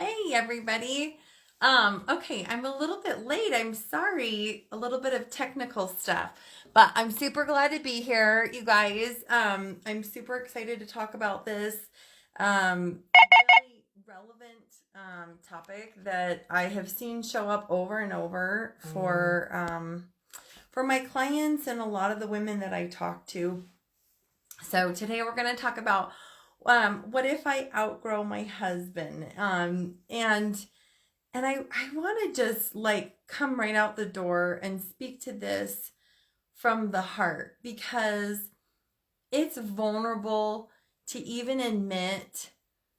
Hey everybody. Okay, I'm a little bit late. I'm sorry. A little bit of technical stuff. But I'm super glad to be here, you guys. I'm super excited to talk about this really relevant topic that I have seen show up over and over for my clients and a lot of the women that I talk to. So today we're going to talk about what if I outgrow my husband? And I want to just like come right out the door and speak to this from the heart because it's vulnerable to even admit.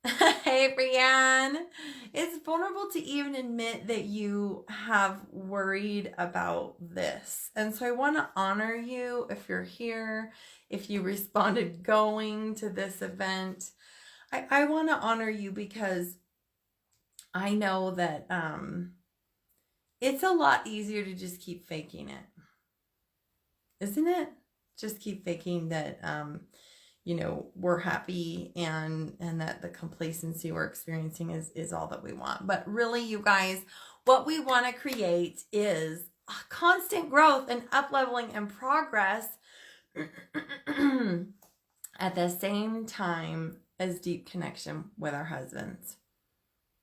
Hey, Brianne. It's vulnerable to even admit that you have worried about this. And so I want to honor you if you're here, if you responded going to this event. I want to honor you because I know that it's a lot easier to just keep faking it, isn't it? Just keep faking that we're happy and that the complacency we're experiencing is all that we want. But really, you guys, what we want to create is a constant growth and up-leveling and progress at the same time as deep connection with our husbands.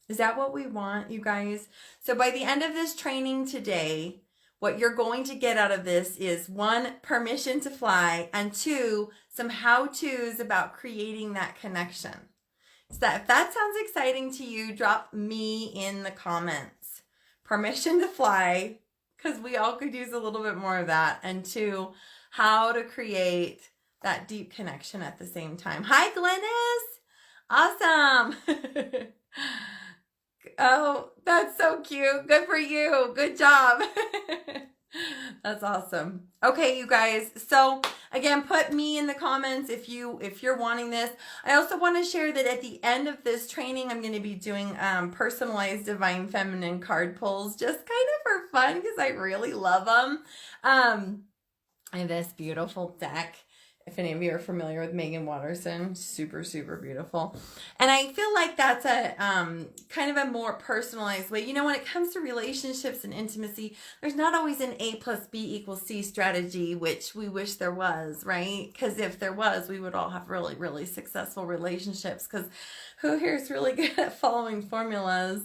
Is that what we want, you guys? So by the end of this training today, what you're going to get out of this is 1, permission to fly, and 2, some how-tos about creating that connection. So if that sounds exciting to you, drop me in the comments. Permission to fly, because we all could use a little bit more of that. And 2, how to create that deep connection at the same time. Hi, Glennis. Awesome. Oh, that's so cute. Good for you. Good job. That's awesome. Okay, you guys. So again, put me in the comments if you're wanting this. I also want to share that at the end of this training, I'm going to be doing personalized divine feminine card pulls, just kind of for fun because I really love them. I have this beautiful deck. If any of you are familiar with Megan Watterson, super, super beautiful. And I feel like that's a kind of a more personalized way. You know, when it comes to relationships and intimacy, there's not always an A plus B equals C strategy, which we wish there was, right? Because if there was, we would all have really, really successful relationships. Because who here is really good at following formulas?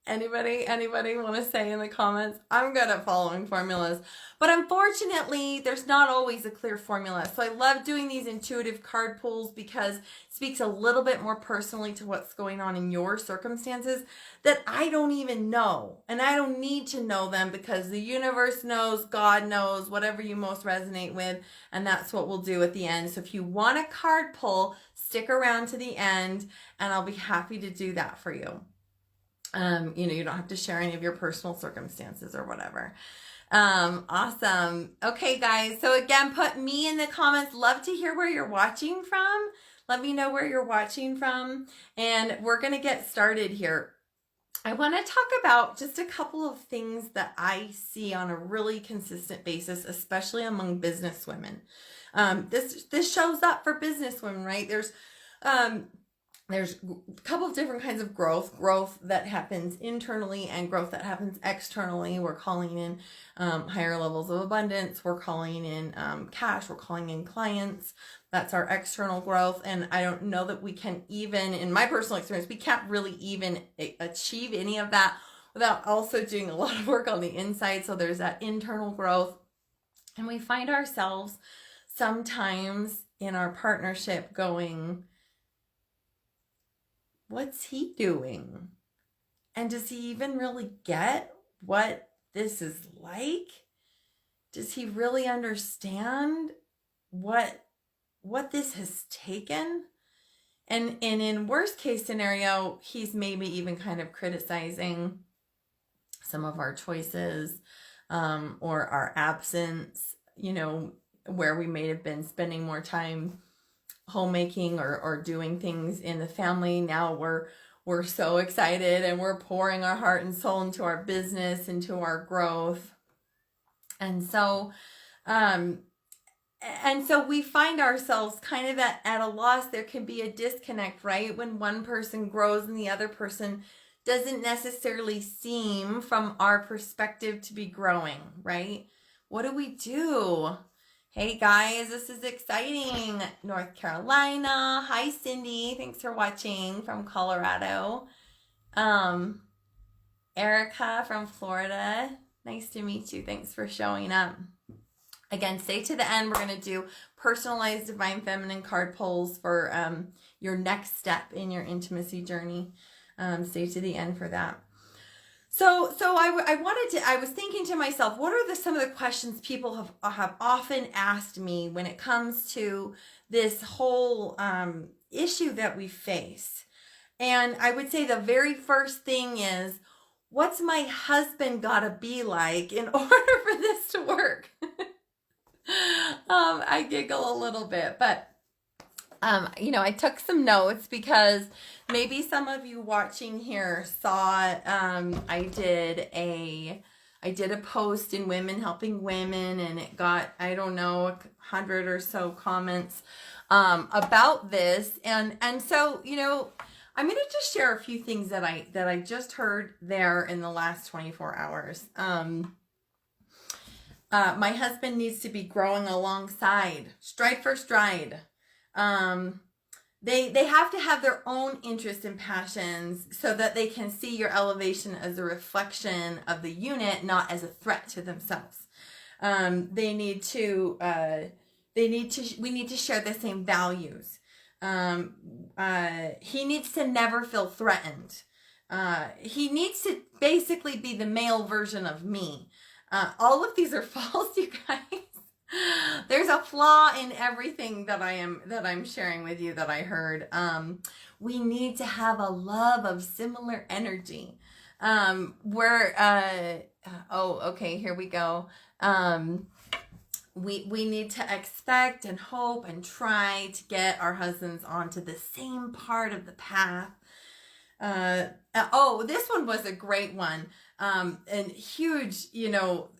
Anybody want to say in the comments? I'm good at following formulas. But unfortunately, there's not always a clear formula. So I love doing these intuitive card pulls because it speaks a little bit more personally to what's going on in your circumstances that I don't even know. And I don't need to know them because the universe knows, God knows, whatever you most resonate with. And that's what we'll do at the end. So if you want a card pull, stick around to the end and I'll be happy to do that for you. You don't have to share any of your personal circumstances or whatever. Awesome. Okay, guys. So again, put me in the comments. Love to hear where you're watching from. Let me know where you're watching from. And we're going to get started here. I want to talk about just a couple of things that I see on a really consistent basis, especially among business women. This shows up for business women, right? There's a couple of different kinds of growth that happens internally and growth that happens externally. We're calling in higher levels of abundance. We're calling in cash. We're calling in clients. That's our external growth. And I don't know that we can even, in my personal experience, we can't really even achieve any of that without also doing a lot of work on the inside. So there's that internal growth. And we find ourselves sometimes in our partnership going, what's he doing? And does he even really get what this is like? Does he really understand what this has taken? And in worst case scenario, he's maybe even kind of criticizing some of our choices or our absence, where we may have been spending more time homemaking or doing things in the family. Now we're so excited and we're pouring our heart and soul into our business, into our growth. And so And so we find ourselves kind of at a loss. There can be a disconnect, right? When one person grows and the other person doesn't necessarily seem from our perspective to be growing, right? What do we do? Hey guys, this is exciting. North Carolina. Hi Cindy, thanks for watching from Colorado. Erica from Florida, nice to meet you. Thanks for showing up. Again, stay to the end. We're going to do personalized divine feminine card pulls for your next step in your intimacy journey. Stay to the end for that. So I was thinking to myself, what are some of the questions people have often asked me when it comes to this whole issue that we face? And I would say the very first thing is, what's my husband gotta be like in order for this to work? I giggle a little bit, but I took some notes because maybe some of you watching here saw I did a post in Women Helping Women, and it got, I don't know, 100 or so comments about this, and so I'm going to just share a few things that I just heard there in the last 24 hours. My husband needs to be growing alongside, stride for stride. They have to have their own interests and passions so that they can see your elevation as a reflection of the unit, not as a threat to themselves. We need to share the same values. He needs to never feel threatened. He needs to basically be the male version of me. All of these are false, you guys. There's a flaw in everything that I'm sharing with you that I heard. We need to have a love of similar energy. Okay, here we go. We need to expect and hope and try to get our husbands onto the same part of the path. This one was a great one. And huge,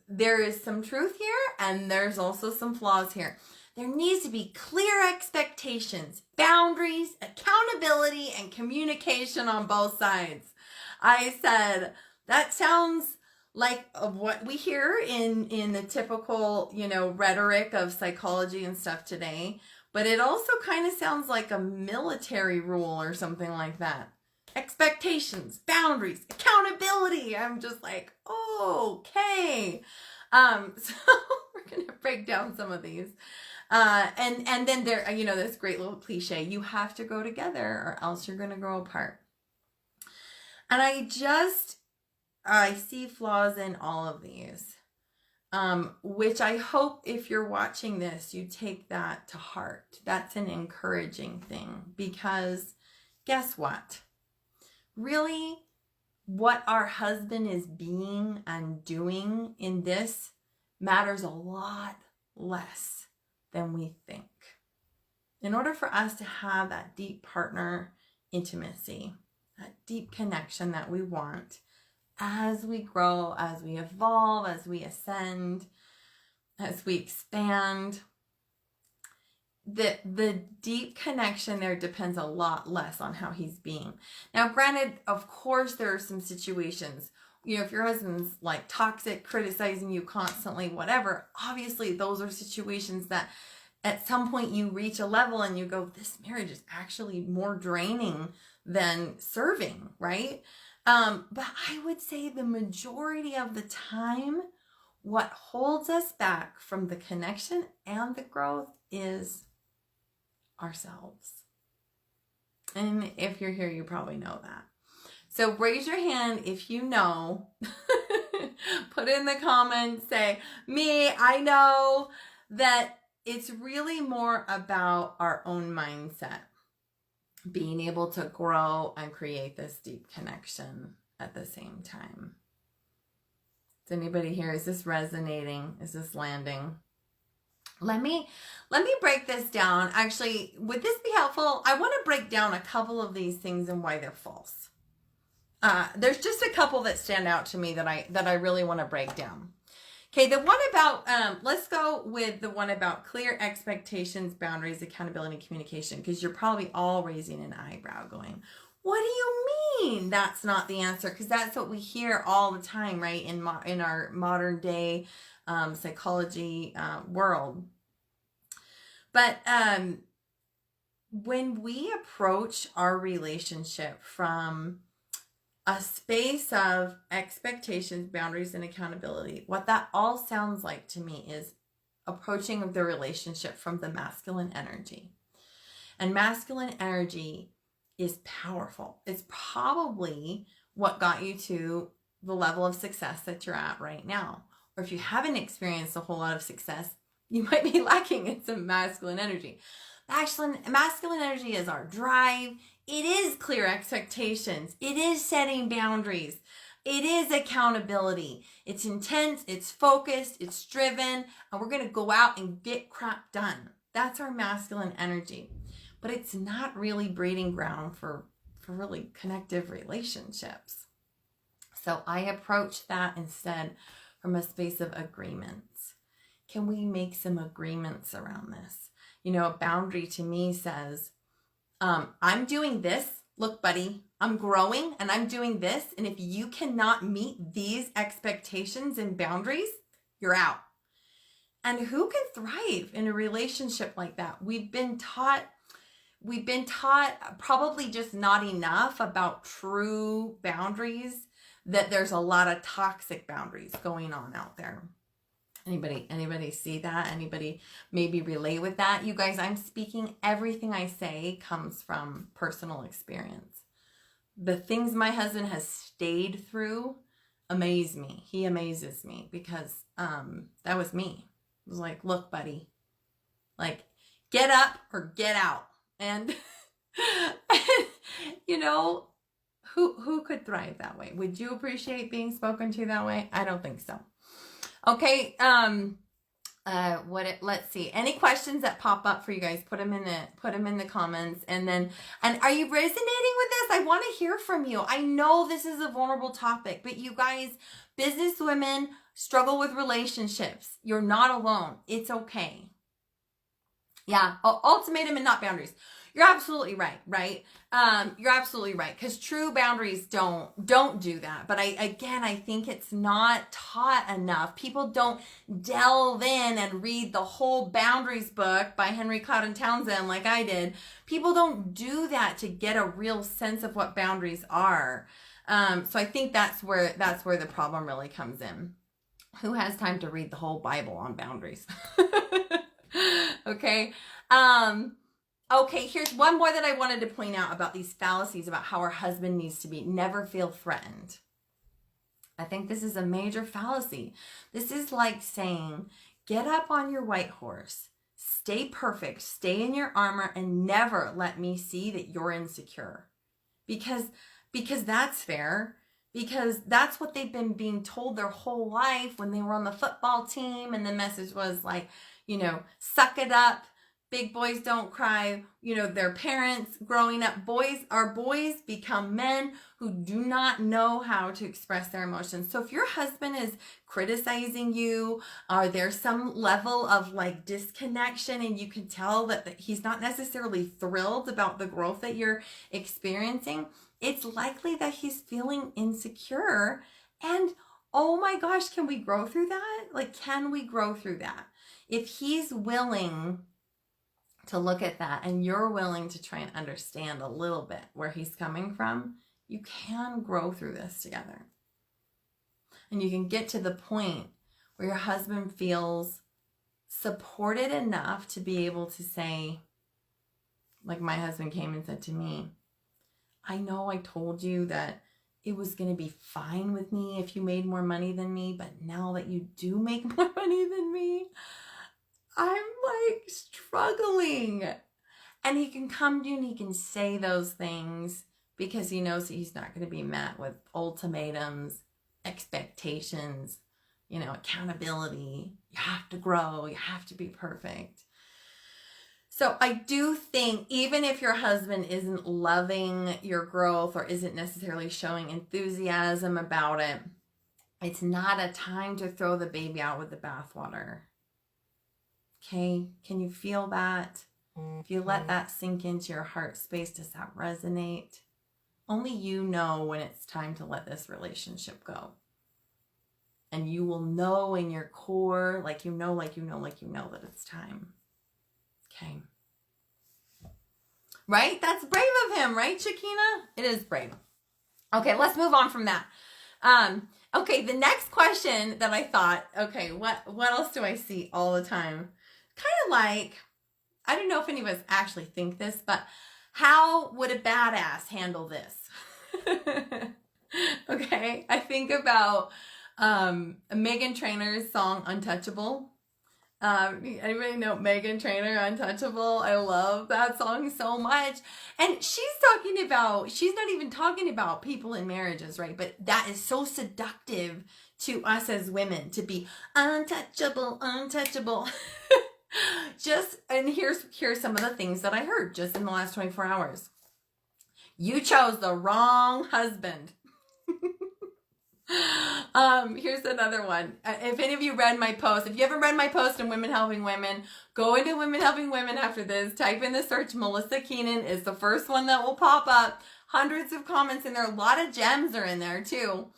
there is some truth here and there's also some flaws here. There needs to be clear expectations, boundaries, accountability, and communication on both sides. I said, that sounds like what we hear in the typical, rhetoric of psychology and stuff today, but it also kind of sounds like a military rule or something like that. Expectations, boundaries, accountability. I'm just like, okay. So we're going to break down some of these. And then there, this great little cliche, you have to grow together or else you're going to grow apart. And I see flaws in all of these, which I hope if you're watching this, you take that to heart. That's an encouraging thing, because guess what? Really, what our husband is being and doing in this matters a lot less than we think. In order for us to have that deep partner intimacy, that deep connection that we want, as we grow, as we evolve, as we ascend, as we expand, the deep connection there depends a lot less on how he's being. Now, granted, of course, there are some situations, if your husband's like toxic, criticizing you constantly, whatever, obviously those are situations that at some point you reach a level and you go, this marriage is actually more draining than serving, right? But I would say the majority of the time, what holds us back from the connection and the growth is ourselves. And if you're here, you probably know that. So raise your hand if you know. Put in the comments, say, me, I know that it's really more about our own mindset. Being able to grow and create this deep connection at the same time. Is anybody here? Is this resonating? Is this landing? Let me break this down. Actually, would this be helpful? I want to break down a couple of these things and why they're false. There's just a couple that stand out to me that I really want to break down. Okay, the one about, let's go with the one about clear expectations, boundaries, accountability, and communication, because you're probably all raising an eyebrow going, what do you mean that's not the answer? Because that's what we hear all the time, right, in our modern day psychology world. But when we approach our relationship from a space of expectations, boundaries, and accountability, what that all sounds like to me is approaching the relationship from the masculine energy. And masculine energy is powerful. It's probably what got you to the level of success that you're at right now. Or if you haven't experienced a whole lot of success, you might be lacking in some masculine energy. Masculine energy is our drive. It is clear expectations. It is setting boundaries. It is accountability. It's intense, it's focused, it's driven, and we're going to go out and get crap done. That's our masculine energy. But it's not really breeding ground for really connective relationships. So I approach that instead from a space of agreements. Can we make some agreements around this? You know, a boundary to me says, I'm doing this. Look, buddy, I'm growing and I'm doing this. And if you cannot meet these expectations and boundaries, you're out. And who can thrive in a relationship like that? We've been taught probably just not enough about true boundaries, that there's a lot of toxic boundaries going on out there. Anybody see that? Anybody maybe relate with that? You guys, I'm speaking, everything I say comes from personal experience. The things my husband has stayed through amaze me. He amazes me because that was me. It was like, look, buddy, like, get up or get out. And, you know, who could thrive that way? Would you appreciate being spoken to that way? I don't think so. Okay, let's see. Any questions that pop up for you guys, put them in the comments. And are you resonating with this? I want to hear from you. I know this is a vulnerable topic, but you guys, business women struggle with relationships. You're not alone. It's okay. Yeah, ultimatum and not boundaries. You're absolutely right, right? You're absolutely right, because true boundaries don't do that. But I think it's not taught enough. People don't delve in and read the whole Boundaries book by Henry Cloud Townsend like I did. People don't do that to get a real sense of what boundaries are. So I think that's where the problem really comes in. Who has time to read the whole Bible on boundaries? Okay. Okay, here's one more that I wanted to point out about these fallacies about how our husband needs to be. Never feel threatened. I think this is a major fallacy. This is like saying, get up on your white horse, stay perfect, stay in your armor, and never let me see that you're insecure. Because that's fair. Because that's what they've been being told their whole life when they were on the football team, and the message was like, you know, suck it up. Big boys don't cry. You know, their parents growing up, our boys become men who do not know how to express their emotions. So if your husband is criticizing you, or there's some level of like disconnection, and you can tell that he's not necessarily thrilled about the growth that you're experiencing, it's likely that he's feeling insecure. And oh my gosh, can we grow through that? Like, can we grow through that? If he's willing to look at that and you're willing to try and understand a little bit where he's coming from, you can grow through this together. And you can get to the point where your husband feels supported enough to be able to say, like my husband came and said to me, I know I told you that it was going to be fine with me if you made more money than me, but now that you do make more money than me, I'm like struggling. And he can come to you and he can say those things because he knows that he's not going to be met with ultimatums, expectations, you know, accountability. You have to grow. You have to be perfect. So I do think even if your husband isn't loving your growth or isn't necessarily showing enthusiasm about it, It's not a time to throw the baby out with the bathwater. Okay, can you feel that? If you let that sink into your heart space, does that resonate? Only you know when it's time to let this relationship go. And you will know in your core, like you know that it's time. Okay. Right? That's brave of him, right, Shakina? It is brave. Okay, let's move on from that. Okay, the next question that I thought, okay, what else do I see all the time? Kind of like, I don't know if any of us actually think this, but how would a badass handle this? Okay, I think about Meghan Trainor's song Untouchable. Anybody know Meghan Trainor, Untouchable? I love that song so much. And she's not even talking about people in marriages, right? But that is so seductive to us as women, to be untouchable. And here's some of the things that I heard just in the last 24 hours. You chose the wrong husband. Here's another one. If any of you read my post, if you haven't read my post on Women Helping Women, go into Women Helping Women after this, type in the search Melissa Keenan is the first one that will pop up. Hundreds of comments in there. A lot of gems are in there too.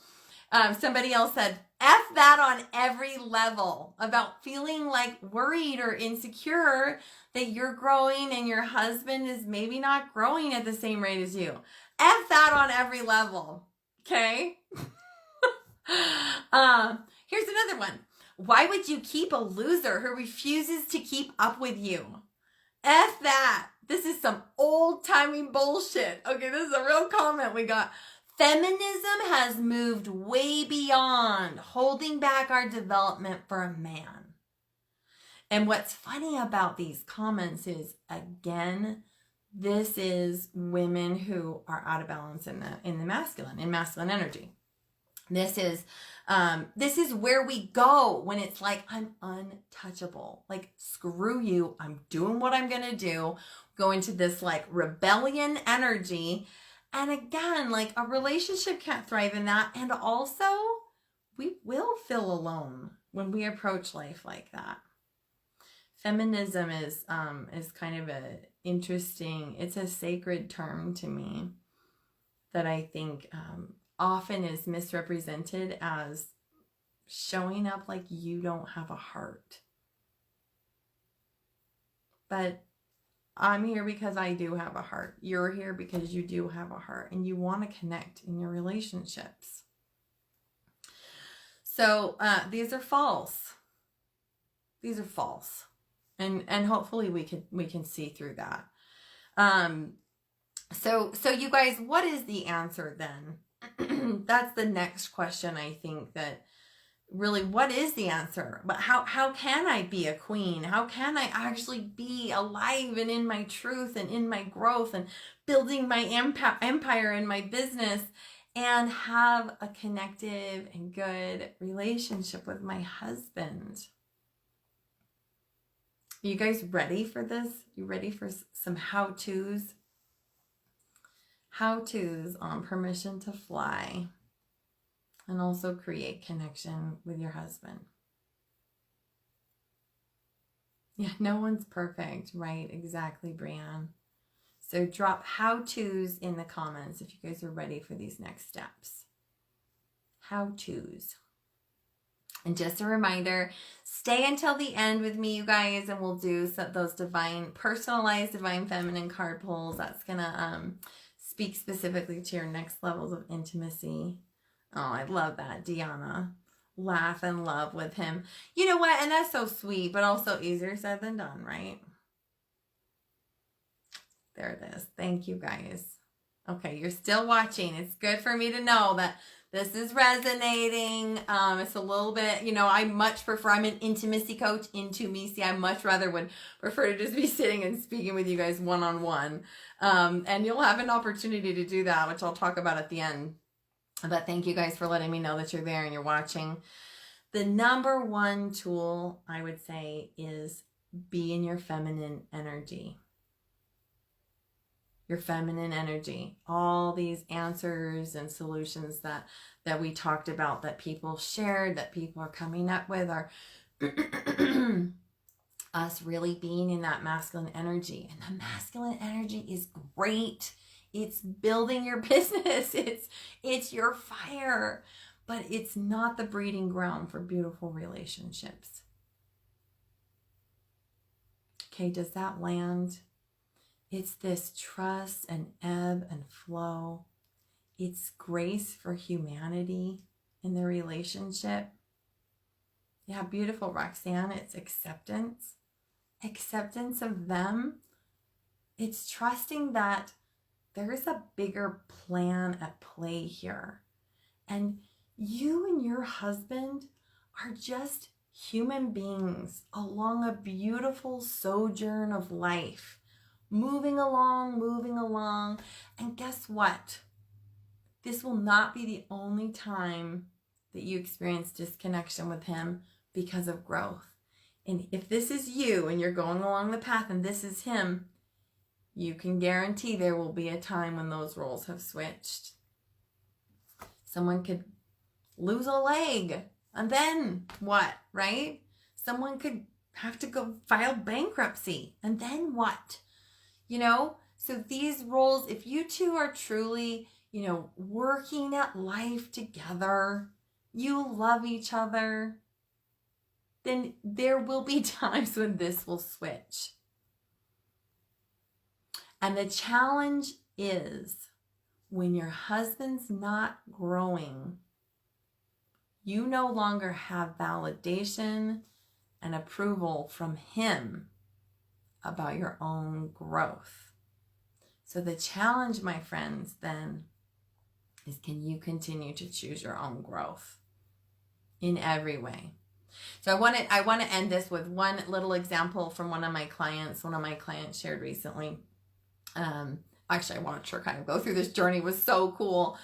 Somebody else said, F that on every level, about feeling like worried or insecure that you're growing and your husband is maybe not growing at the same rate as you. F that on every level. Okay? Here's another one. Why would you keep a loser who refuses to keep up with you? F that. This is some old-timey bullshit. Okay, this is a real comment we got. Feminism has moved way beyond holding back our development for a man. And what's funny about these comments is, again, this is women who are out of balance in masculine energy. This is where we go when it's like, I'm untouchable. Like, screw you. I'm doing what I'm going to do. Go into this like rebellion energy. And again, like a relationship can't thrive in that. And also, we will feel alone when we approach life like that. Feminism is kind of it's a sacred term to me that I think often is misrepresented as showing up like you don't have a heart. But I'm here because I do have a heart. You're here because you do have a heart and you want to connect in your relationships. So these are false. These are false. And hopefully we can see through that. So you guys, what is the answer then? That's the next question, I think, that really, what is the answer? But how can I be a queen? How can I actually be alive and in my truth and in my growth and building my empire and my business and have a connective and good relationship with my husband? Are you guys ready for this? You ready for some how-tos? How-tos on permission to fly and also create connection with your husband. Yeah, no one's perfect, right? Exactly, Brianne. So drop how-tos in the comments if you guys are ready for these next steps. How-tos. And just a reminder, stay until the end with me, you guys, and we'll do those personalized divine feminine card pulls. That's going to speak specifically to your next levels of intimacy. Oh, I love that, Deanna. Laugh and love with him. You know what? And that's so sweet, but also easier said than done, right? There it is. Thank you, guys. Okay, you're still watching. It's good for me to know that this is resonating. It's a little bit, I much prefer, I'm an intimacy coach, Intumisi. I much rather would prefer to just be sitting and speaking with you guys one-on-one. And you'll have an opportunity to do that, which I'll talk about at the end. But thank you guys for letting me know that you're there and you're watching. The number one tool, I would say, is be in your feminine energy. your feminine energy. All these answers and solutions that we talked about, that people shared, that people are coming up with, are us really being in that masculine energy. And the masculine energy is great. It's building your business. It's your fire, but it's not the breeding ground for beautiful relationships. Okay, does that land? It's this trust and ebb and flow. It's grace for humanity in the relationship. Yeah, beautiful, Roxanne. It's acceptance. Acceptance of them. It's trusting that there's a bigger plan at play here. And you and your husband are just human beings along a beautiful sojourn of life. Moving along. And guess what? This will not be the only time that you experience disconnection with him because of growth. And if this is you and you're going along the path and this is him, you can guarantee there will be a time when those roles have switched. Someone could lose a leg, and then what, right? Someone could have to go file bankruptcy, and then what? You know, so these roles, if you two are truly, working at life together, you love each other, then there will be times when this will switch. And the challenge is when your husband's not growing, you no longer have validation and approval from him about your own growth. So the challenge, my friends, then is, can you continue to choose your own growth in every way? So I want to end this with one little example from one of my clients. One of my clients shared recently. Actually, I wanted to kind of go through this journey. It was so cool.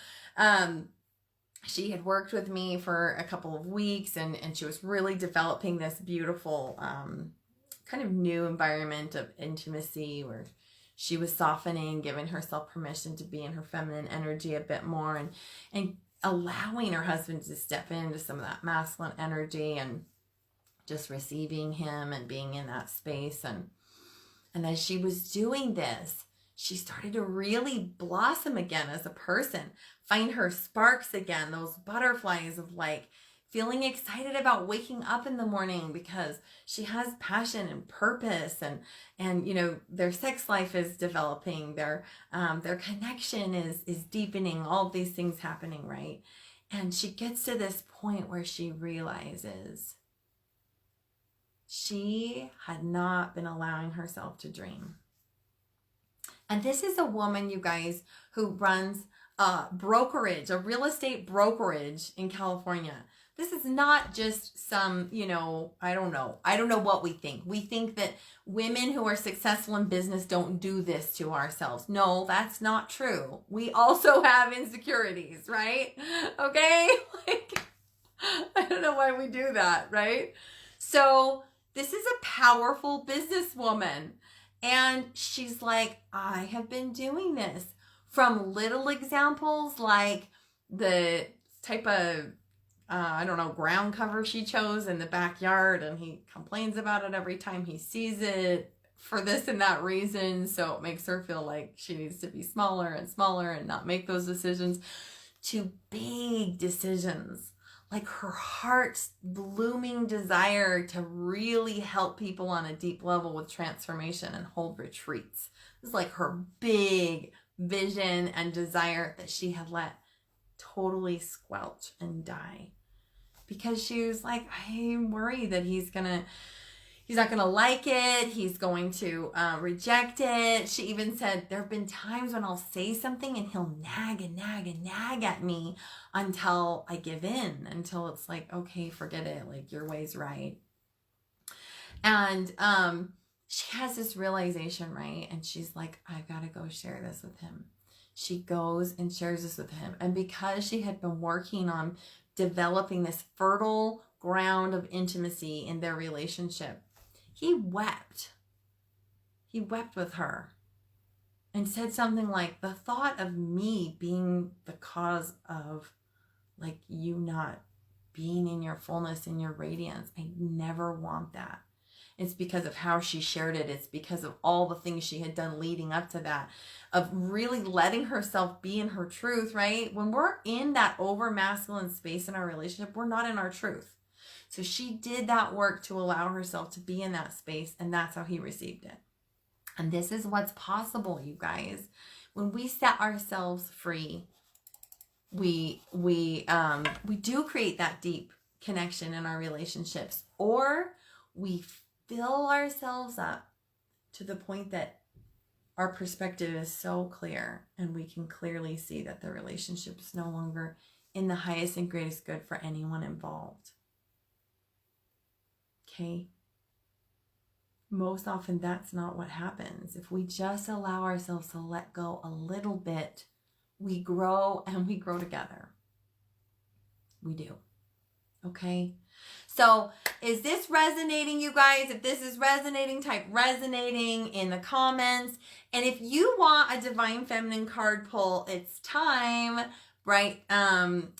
She had worked with me for a couple of weeks, and she was really developing this beautiful kind of new environment of intimacy where she was softening, giving herself permission to be in her feminine energy a bit more, and allowing her husband to step into some of that masculine energy and just receiving him and being in that space. And as she was doing this, she started to really blossom again as a person, find her sparks again, those butterflies of like feeling excited about waking up in the morning because she has passion and purpose, and their sex life is developing, their connection is deepening, all of these things happening, right? And she gets to this point where she realizes she had not been allowing herself to dream. And this is a woman, you guys, who runs a brokerage, a real estate brokerage in California. This is not just some, I don't know what we think. We think that women who are successful in business don't do this to ourselves. No, that's not true. We also have insecurities, right? Okay? I don't know why we do that, right? So this is a powerful businesswoman. And she's like, I have been doing this, from little examples like the type of, ground cover she chose in the backyard, and he complains about it every time he sees it for this and that reason. So it makes her feel like she needs to be smaller and not make those decisions, to big decisions like her heart's blooming desire to really help people on a deep level with transformation and hold retreats. This is like her big vision and desire that she had let totally squelch and die because she was like, I'm worried that he's not gonna like it. He's going to reject it. She even said, there have been times when I'll say something and he'll nag at me until I give in, until it's like, okay, forget it. Like, your way's right. And she has this realization, right? And she's like, I gotta go share this with him. She goes and shares this with him. And because she had been working on developing this fertile ground of intimacy in their relationship, he wept. He wept with her. and said something like, the thought of me being the cause of like you not being in your fullness, in your radiance, I never want that. It's because of how she shared it. It's because of all the things she had done leading up to that, of really letting herself be in her truth, right? When we're in that over masculine space in our relationship, we're not in our truth. So she did that work to allow herself to be in that space, and that's how he received it. And this is what's possible, you guys. When we set ourselves free, we do create that deep connection in our relationships, or we fill ourselves up to the point that our perspective is so clear and we can clearly see that the relationship is no longer in the highest and greatest good for anyone involved. Okay? Most often that's not what happens. If we just allow ourselves to let go a little bit, we grow, and we grow together. We do. Okay? So is this resonating, you guys? If this is resonating, type resonating in the comments. And if you want a Divine Feminine card pull, it's time, right?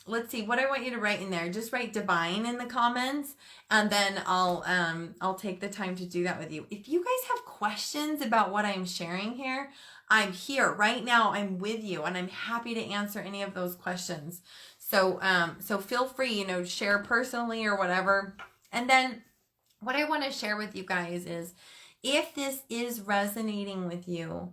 Let's see what I want you to write in there. Just write divine in the comments, and then I'll take the time to do that with you. If you guys have questions about what I'm sharing here, I'm here right now. I'm with you, and I'm happy to answer any of those questions. So feel free, share personally or whatever. And then what I want to share with you guys is, if this is resonating with you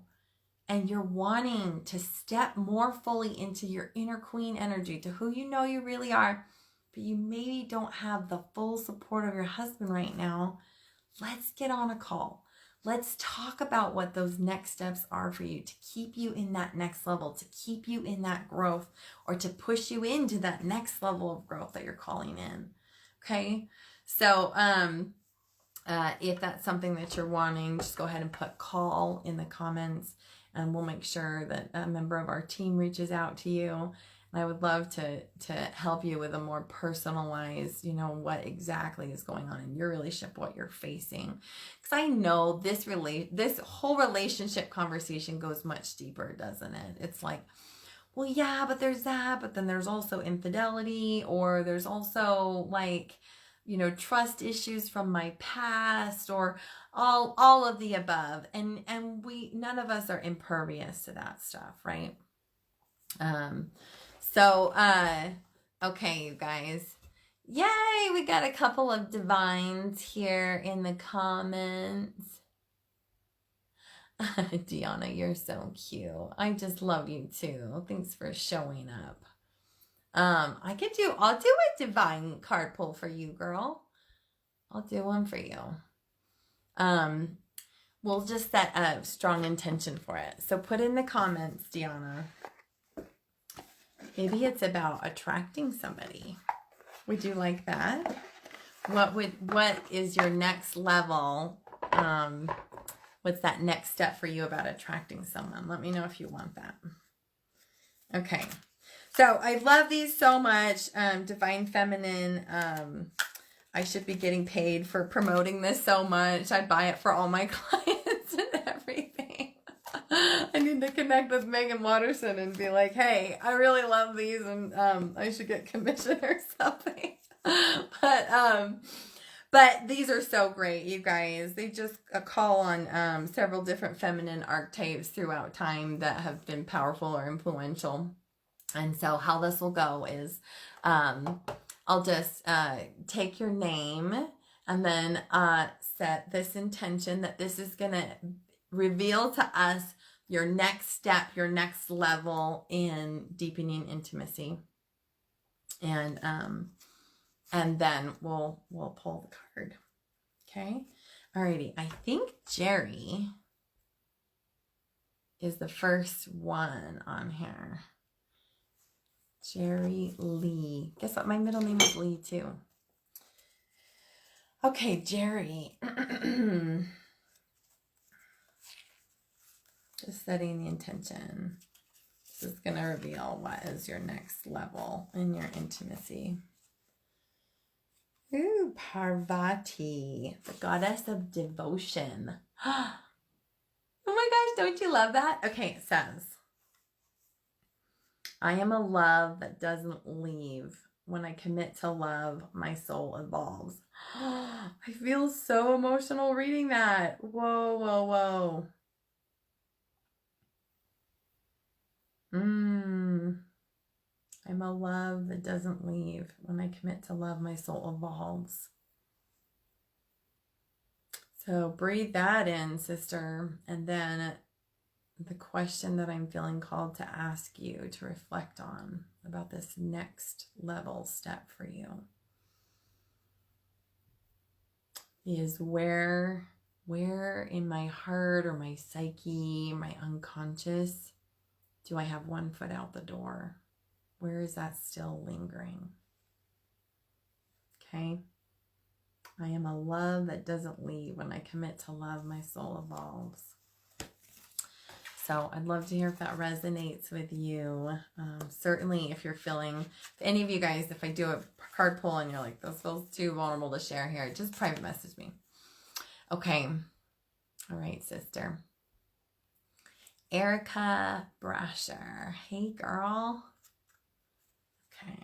and you're wanting to step more fully into your inner queen energy, to who you know you really are, but you maybe don't have the full support of your husband right now, let's get on a call. Let's talk about what those next steps are for you to keep you in that next level, to keep you in that growth, or to push you into that next level of growth that you're calling in. Okay? So if that's something that you're wanting, just go ahead and put call in the comments, and we'll make sure that a member of our team reaches out to you. And I would love to help you with a more personalized, what exactly is going on in your relationship, what you're facing. Because I know this whole relationship conversation goes much deeper, doesn't it? It's like, well, yeah, but there's that, but then there's also infidelity, or there's also like, trust issues from my past, or all of the above. And none of us are impervious to that stuff, right? Okay, you guys. Yay, we got a couple of divines here in the comments. Deanna, you're so cute. I just love you too. Thanks for showing up. I'll do a divine card pull for you, girl. I'll do one for you. We'll just set a strong intention for it. So put in the comments, Deanna. Maybe it's about attracting somebody. Would you like that? What is your next level? What's that next step for you about attracting someone? Let me know if you want that. Okay. So I love these so much. Divine Feminine. I should be getting paid for promoting this so much. I buy it for all my clients and everything. I need to connect with Megan Watterson and be like, hey, I really love these, and I should get commission or something. But these are so great, you guys. They just call on several different feminine archetypes throughout time that have been powerful or influential. And so how this will go is I'll just take your name and then set this intention that this is going to reveal to us your next step, your next level in deepening intimacy. And then we'll pull the card. Okay? Alrighty. I think Jerry is the first one on here. Jerry Lee. Guess what? My middle name is Lee too. Okay, Jerry. Just setting the intention. This is going to reveal what is your next level in your intimacy. Ooh, Parvati, the goddess of devotion. Oh my gosh, don't you love that? Okay, it says, I am a love that doesn't leave. When I commit to love, my soul evolves. I feel so emotional reading that. Whoa, whoa, whoa. I'm a love that doesn't leave. When I commit to love, my soul evolves. So breathe that in, sister. And then the question that I'm feeling called to ask you to reflect on about this next level step for you is where in my heart or my psyche, my unconscious, do I have one foot out the door? Where is that still lingering? Okay. I am a love that doesn't leave. When I commit to love, my soul evolves. So I'd love to hear if that resonates with you. Certainly if you're feeling, if any of you guys, if I do a card pull and you're like, this feels too vulnerable to share here, just private message me. Okay. All right, sister. Erica Brasher. Hey, girl. Okay.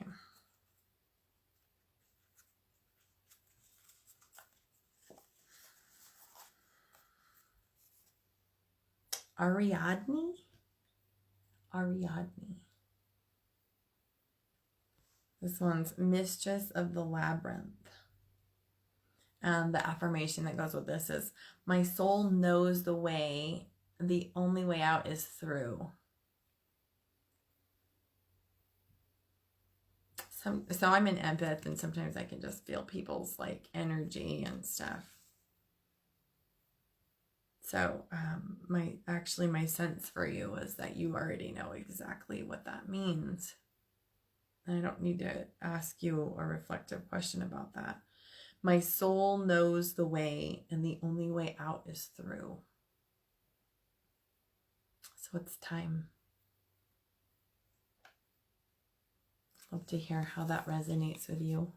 Ariadne. This one's Mistress of the Labyrinth. And the affirmation that goes with this is, my soul knows the way. The only way out is through. So I'm an empath, and sometimes I can just feel people's like energy and stuff. So my sense for you is that you already know exactly what that means. I don't need to ask you a reflective question about that. My soul knows the way, and the only way out is through. So it's time. Love to hear how that resonates with you.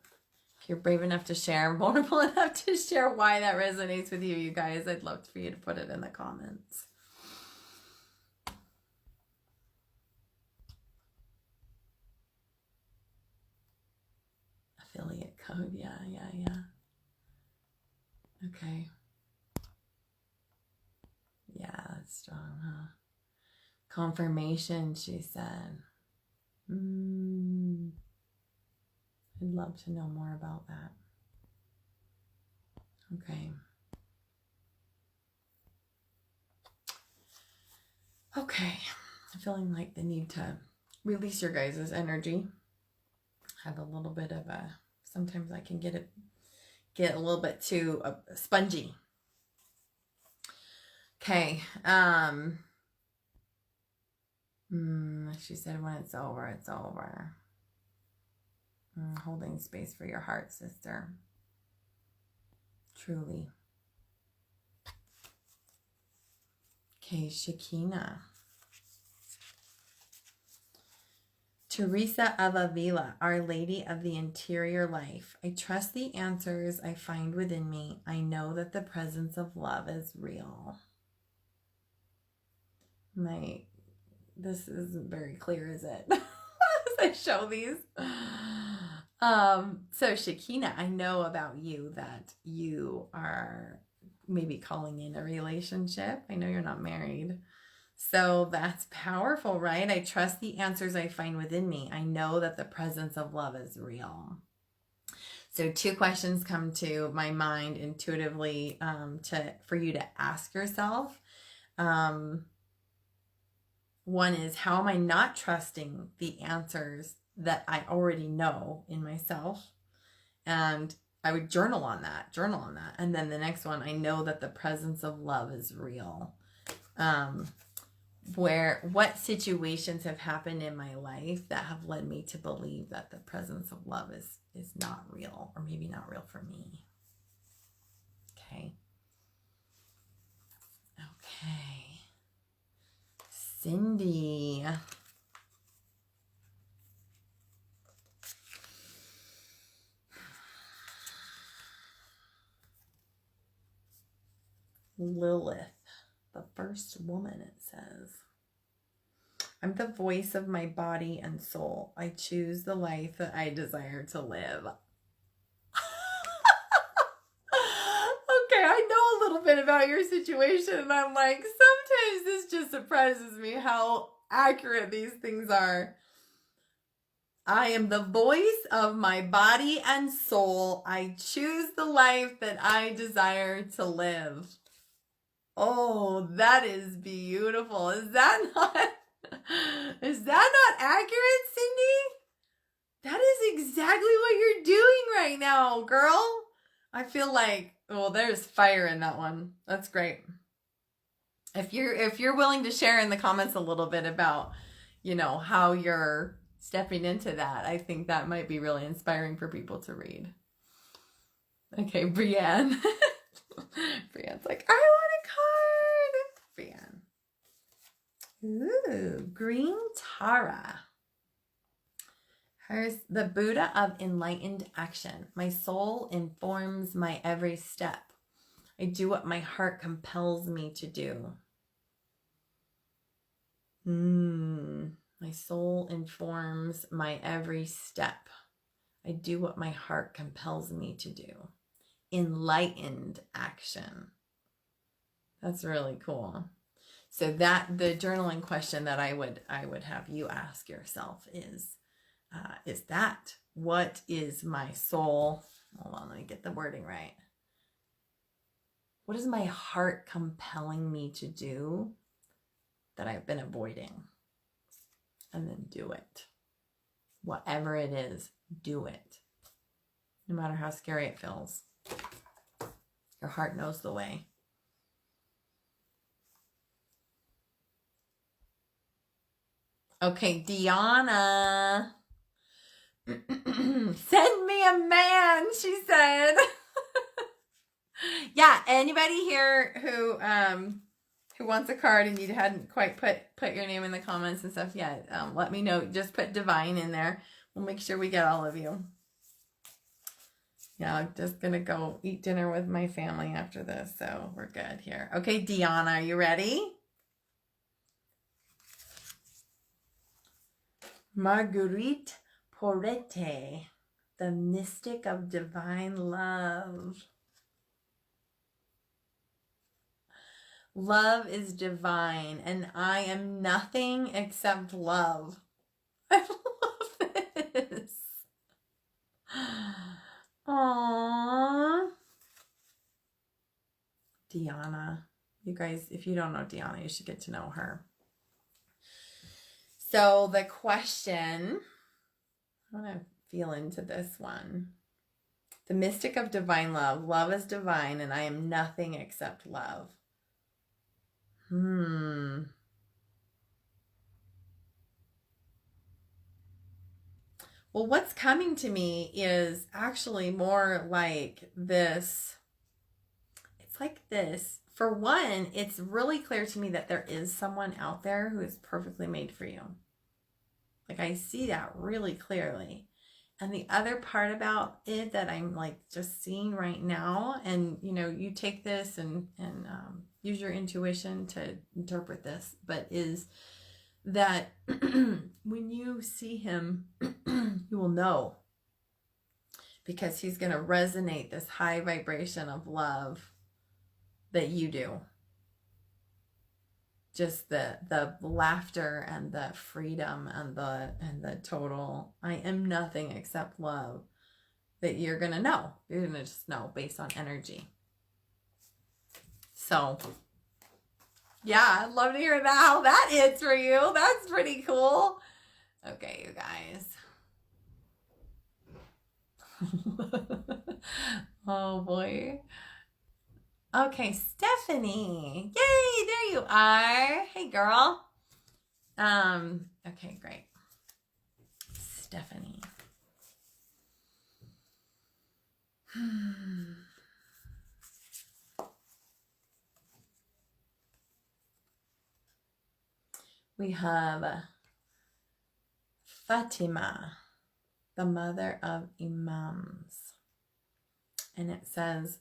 If you're brave enough to share, vulnerable enough to share why that resonates with you, you guys, I'd love for you to put it in the comments. Affiliate code, yeah. Okay. Yeah, that's strong, huh? Confirmation, she said. I'd love to know more about that. Okay. Okay. I'm feeling like the need to release your guys' energy. Have a little bit of a, sometimes I can get a little bit too spongy. Okay. She said, when it's over, it's over. Holding space for your heart, sister. Truly. Okay, Shakina. Teresa of Avila, Our Lady of the Interior Life. I trust the answers I find within me. I know that the presence of love is real. This isn't very clear, is it? As I show these. So Shakina, I know about you that you are maybe calling in a relationship. I know you're not married. So that's powerful, right? I trust the answers I find within me. I know that the presence of love is real. So 2 questions come to my mind intuitively for you to ask yourself. One is, how am I not trusting the answers that I already know in myself? And I would journal on that. And then the next one, I know that the presence of love is real. What situations have happened in my life that have led me to believe that the presence of love is not real, or maybe not real for me. Okay. Cindy. Lilith, the first woman, it says. I'm the voice of my body and soul. I choose the life that I desire to live. Okay, I know a little bit about your situation, and I'm like, sometimes this just surprises me how accurate these things are. I am the voice of my body and soul. I choose the life that I desire to live. Oh, that is beautiful. Is that not accurate, Cindy? That is exactly what you're doing right now, girl. I feel like, well, there's fire in that one. That's great. If you're willing to share in the comments a little bit about, how you're stepping into that, I think that might be really inspiring for people to read. Okay, Brienne. Brienne's like, I want a card. Brienne. Ooh, Green Tara. Here's the Buddha of enlightened action. My soul informs my every step. I do what my heart compels me to do. My soul informs my every step. I do what my heart compels me to do. Enlightened action. That's really cool. So that the journaling question that I would have you ask yourself is that what is my soul? Hold on, let me get the wording right. What is my heart compelling me to do that I've been avoiding? And then do it. Whatever it is, do it. No matter how scary it feels. Your heart knows the way. Okay, Deanna. Send me a man, she said. Yeah, anybody here who wants a card and you hadn't quite put your name in the comments and stuff yet, let me know. Just put divine in there. We'll make sure we get all of you. Yeah, I'm just gonna go eat dinner with my family after this, so we're good here. Okay, Deanna, are you ready? Marguerite Porete, the mystic of divine love. Love is divine, and I am nothing except love. I love this. Aww. Deanna. You guys, if you don't know Deanna, you should get to know her. So the question, I want to feel into this one. The mystic of divine love. Love is divine, and I am nothing except love. Well, what's coming to me is actually more like this. It's like this. For one, it's really clear to me that there is someone out there who is perfectly made for you. Like, I see that really clearly. And the other part about it that I'm like just seeing right now, and you take this and use your intuition to interpret this, but is that when you see him, you will know, because he's going to resonate this high vibration of love that you do. Just the laughter and the freedom and the total I am nothing except love that you're going to know. You're going to just know based on energy. So, yeah, I'd love to hear that, how that hits for you. That's pretty cool. Okay, you guys. Oh, boy. Okay, Stephanie. Yay, there you are. Hey, girl. Okay, great. Stephanie. We have Fatima, the mother of Imams. And it says,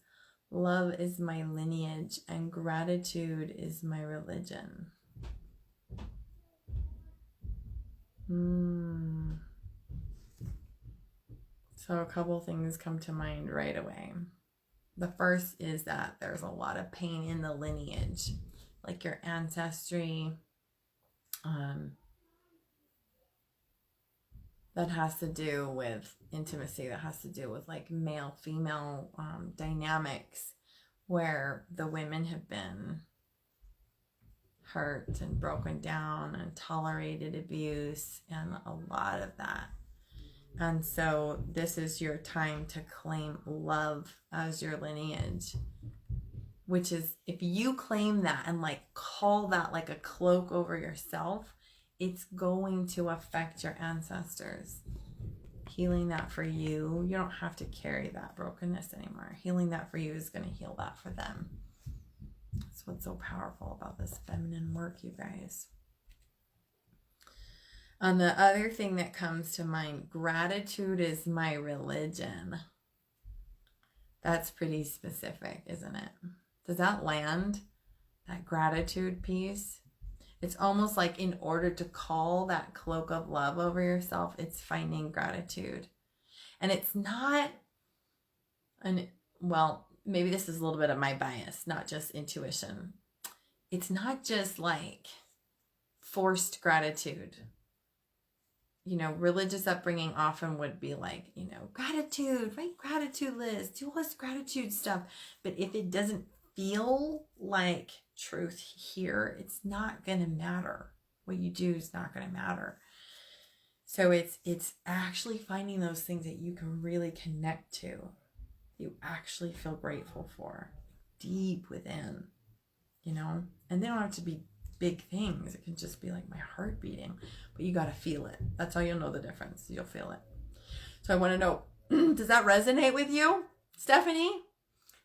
Love is my lineage and gratitude is my religion. So a couple things come to mind right away. The first is that there's a lot of pain in the lineage, like your ancestry, that has to do with intimacy, that has to do with like male-female dynamics, where the women have been hurt and broken down and tolerated abuse and a lot of that. And so this is your time to claim love as your lineage, which is, if you claim that and like call that like a cloak over yourself, it's going to affect your ancestors. Healing that for you, you don't have to carry that brokenness anymore. Healing that for you is going to heal that for them. That's what's so powerful about this feminine work, you guys. And the other thing that comes to mind, gratitude is my religion. That's pretty specific, isn't it? Does that land? That gratitude piece? It's almost like in order to call that cloak of love over yourself, it's finding gratitude. And it's not, well, maybe this is a little bit of my bias, not just intuition. It's not just like forced gratitude. You know, religious upbringing often would be like, you know, gratitude, write gratitude list, do all this gratitude stuff. But if it doesn't feel like truth here, it's not going to matter. What you do is not going to matter. So it's actually finding those things that you can really connect to, you actually feel grateful for deep within, you know, and they don't have to be big things. It can just be like my heart beating, but you got to feel it. That's how you'll know the difference. You'll feel it. So I want to know, does that resonate with you, Stephanie?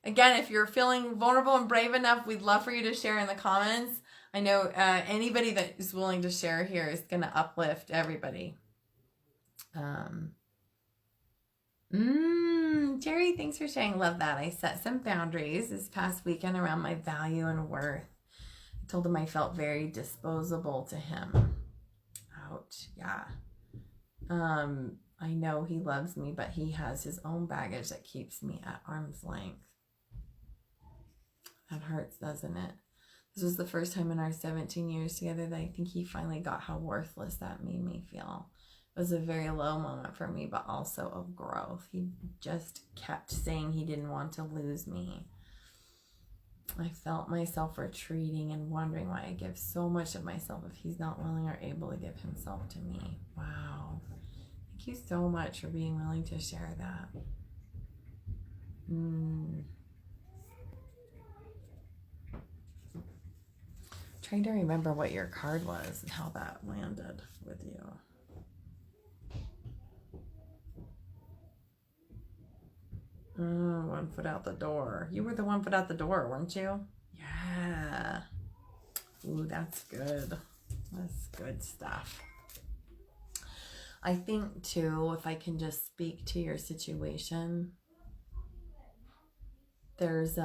Again, if you're feeling vulnerable and brave enough, we'd love for you to share in the comments. I know anybody that is willing to share here is going to uplift everybody. Jerry, thanks for sharing. Love that. I set some boundaries this past weekend around my value and worth. I told him I felt very disposable to him. Ouch. Yeah. I know he loves me, but he has his own baggage that keeps me at arm's length. That hurts, doesn't it? This was the first time in our 17 years together that I think he finally got how worthless that made me feel. It was a very low moment for me, but also of growth. He just kept saying he didn't want to lose me. I felt myself retreating and wondering why I give so much of myself if he's not willing or able to give himself to me. Wow. Thank you so much for being willing to share that. Trying to remember what your card was and how that landed with you. One foot out the door. You were the one foot out the door, weren't you? Yeah. Ooh, that's good. That's good stuff. I think too, if I can just speak to your situation, there's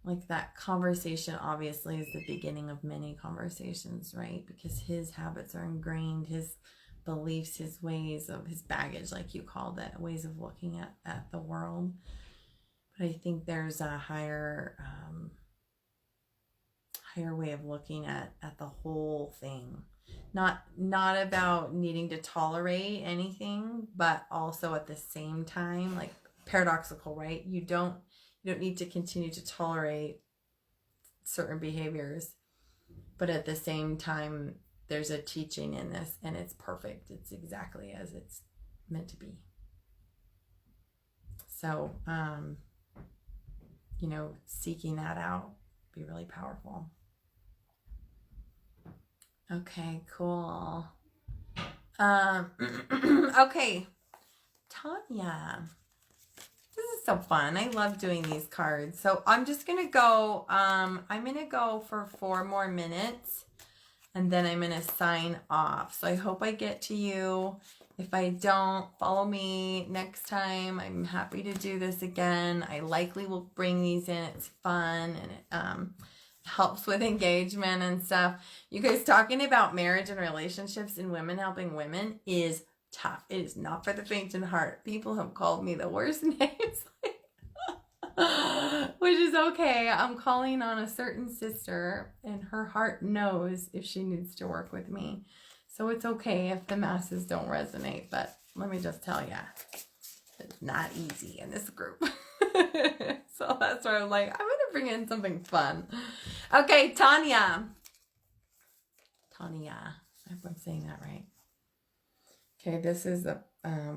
like that conversation obviously is the beginning of many conversations, right? Because his habits are ingrained, his beliefs, his ways of his baggage, like you called it, ways of looking at the world. But I think there's a higher way of looking at the whole thing. Not about needing to tolerate anything, but also at the same time, like paradoxical, right? You don't need to continue to tolerate certain behaviors, but at the same time, there's a teaching in this, and it's perfect. It's exactly as it's meant to be. So, seeking that out be really powerful. Okay, cool. Okay, Tanya. This is so fun. I love doing these cards. So I'm just going to go, I'm going to go for 4 more minutes. and then I'm going to sign off. So I hope I get to you. If I don't, follow me next time. I'm happy to do this again. I likely will bring these in. It's fun, and it helps with engagement and stuff. You guys, talking about marriage and relationships and women helping women is tough. It is not for the faint in heart. People have called me the worst names. Which is okay. I'm calling on a certain sister, and her heart knows if she needs to work with me. So it's okay if the masses don't resonate. But let me just tell you, it's not easy in this group. So that's why I'm like, I'm going to bring in something fun. Okay, Tanya. Tanya. I hope I'm saying that right. Okay, this is the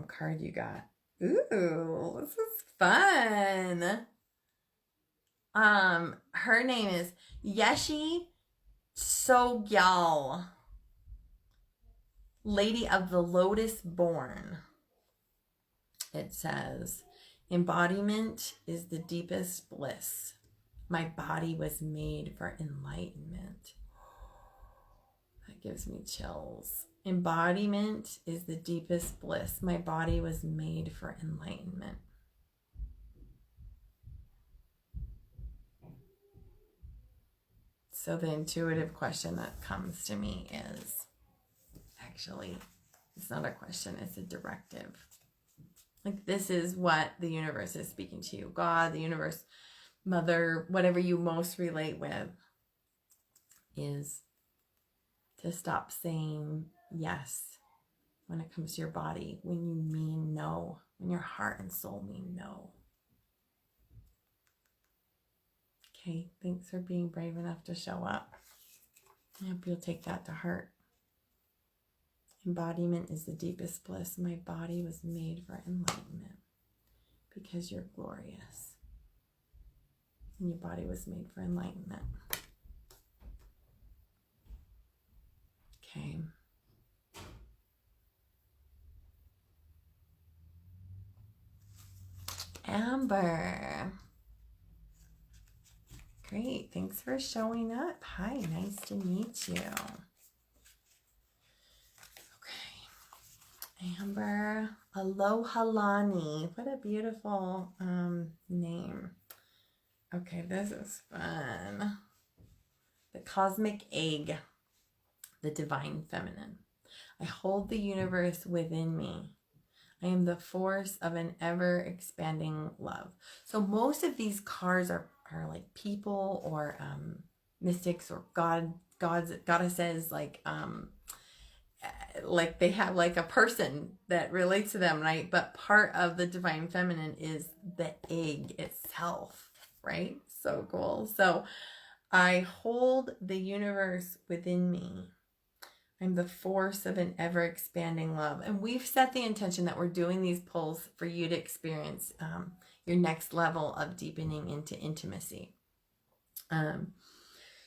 card you got. Ooh, this is fun. Her name is Yeshi Sogyal, Lady of the Lotus Born. It says, embodiment is the deepest bliss. My body was made for enlightenment. That gives me chills. Embodiment is the deepest bliss. My body was made for enlightenment. So the intuitive question that comes to me is, actually, it's not a question, it's a directive. Like, this is what the universe is speaking to you. God, the universe, mother, whatever you most relate with, is to stop saying yes when it comes to your body, when you mean no, when your heart and soul mean no. Okay, thanks for being brave enough to show up. I hope you'll take that to heart. Embodiment is the deepest bliss. My body was made for enlightenment because you're glorious. And your body was made for enlightenment. Okay. Amber. Great. Thanks for showing up. Hi, nice to meet you. Okay. Amber Alohalani. What a beautiful name. Okay, this is fun. The cosmic egg. The divine feminine. I hold the universe within me. I am the force of an ever-expanding love. So most of these cards are like people or mystics or goddesses, like they have like a person that relates to them, right? But part of the divine feminine is the egg itself, right? So cool. So I hold the universe within me. I'm the force of an ever-expanding love. And we've set the intention that we're doing these pulls for you to experience your next level of deepening into intimacy.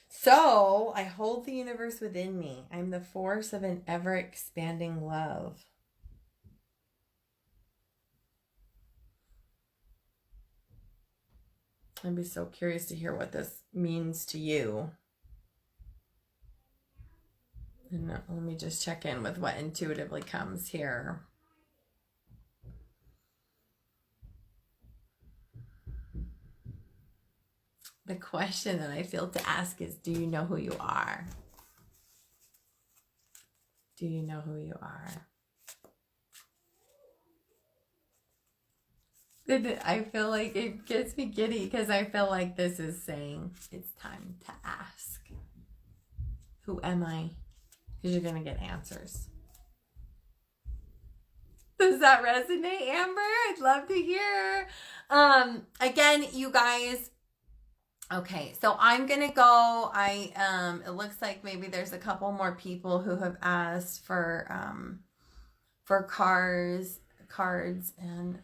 So I hold the universe within me. I'm the force of an ever-expanding love. I'd be so curious to hear what this means to you. And let me just check in with what intuitively comes here. The question that I feel to ask is, do you know who you are? Do you know who you are? I feel like it gets me giddy because I feel like this is saying it's time to ask. Who am I? Because you're going to get answers. Does that resonate, Amber? I'd love to hear. Again, you guys. Okay, so I'm going to go. It looks like maybe there's a couple more people who have asked for cards, and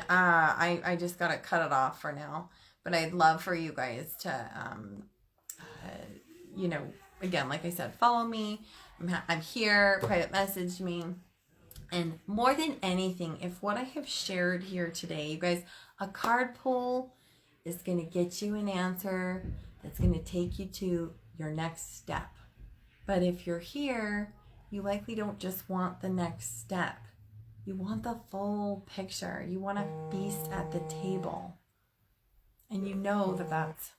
I just got to cut it off for now. But I'd love for you guys to, again, like I said, follow me. I'm here. Private message me. And more than anything, if what I have shared here today, you guys, a card pull is going to get you an answer that's going to take you to your next step. But if you're here, you likely don't just want the next step. You want the full picture. You want a feast at the table. And you know that that's,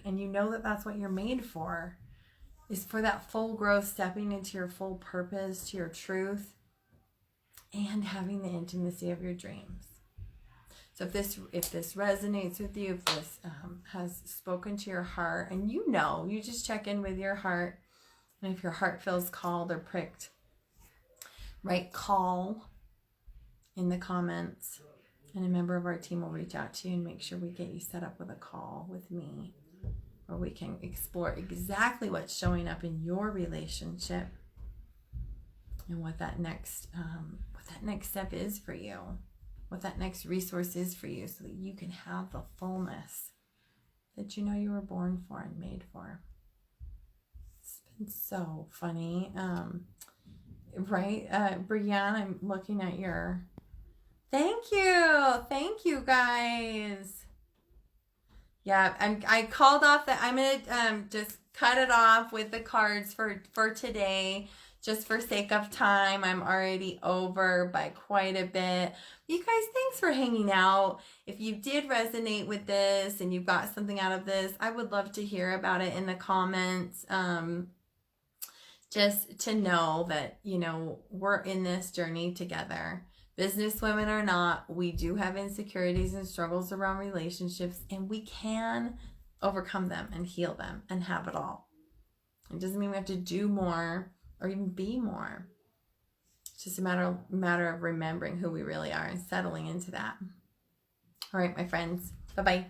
and you know that that's what you're made for, is for that full growth, stepping into your full purpose, to your truth, and having the intimacy of your dreams. So if this resonates with you, if this has spoken to your heart, and you just check in with your heart, and if your heart feels called or pricked, write call in the comments, and a member of our team will reach out to you and make sure we get you set up with a call with me, where we can explore exactly what's showing up in your relationship and what that next step is for you, what that next resource is for you, so that you can have the fullness that you know you were born for and made for. It's been so funny. Right? Brianne, I'm looking at your... Thank you guys. Yeah, I called off that. I'm gonna just cut it off with the cards for today, just for sake of time. I'm already over by quite a bit. You guys, thanks for hanging out. If you did resonate with this and you got something out of this, I would love to hear about it in the comments. Just to know that, we're in this journey together. Business women or not, we do have insecurities and struggles around relationships, and we can overcome them and heal them and have it all. It doesn't mean we have to do more or even be more. It's just a matter of remembering who we really are and settling into that. All right, my friends. Bye-bye.